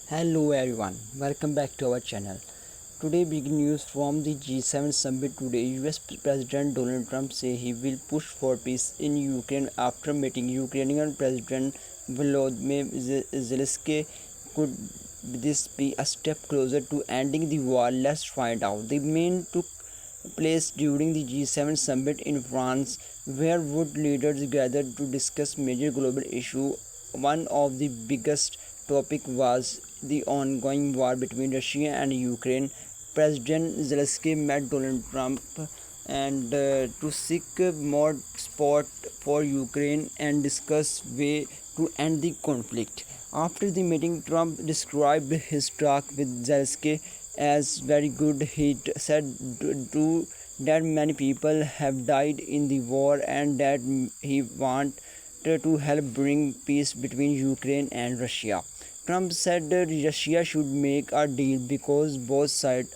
Hello everyone, welcome back to our channel. Today big news from the G7 summit today. US President Donald Trump say he will push for peace in Ukraine after meeting Ukrainian President Volodymyr Zelensky. Could this be a step closer to ending the war? Let's find out. The main took place during the G7 summit in France, where world leaders gathered to discuss major global issues. One of the biggest topic was the ongoing war between Russia and Ukraine. President Zelensky met Donald Trump and to seek more support for Ukraine and discuss way to end the conflict. After the meeting, Trump described his talk with Zelensky as very good. He said that many people have died in the war and that he wanted to help bring peace between Ukraine and Russia. Trump said that Russia should make a deal because both sides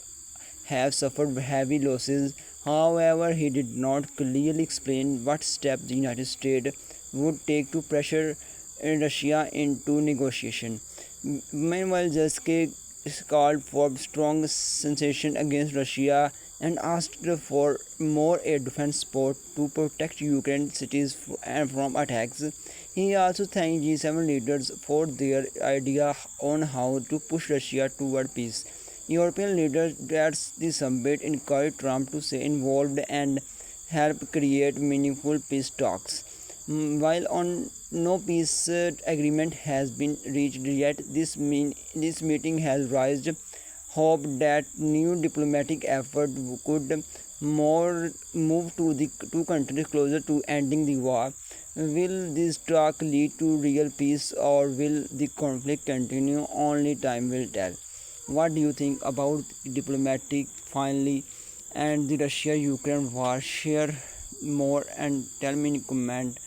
have suffered heavy losses. However, he did not clearly explain what steps the United States would take to pressure Russia into negotiation. Meanwhile, Zelensky called for strong sanctions against Russia and asked for more air defense support to protect Ukraine cities from attacks. He also thanked G7 leaders for their idea on how to push Russia toward peace. European leaders at the summit encouraged Trump to stay involved and help create meaningful peace talks. While on no peace agreement has been reached yet, this meeting has raised hope that new diplomatic effort could more move to the two countries closer to ending the war. Will this talk lead to real peace or will the conflict continue? Only time will tell. What do you think about diplomatic finally and the Russia Ukraine war? Share more and tell me in comment.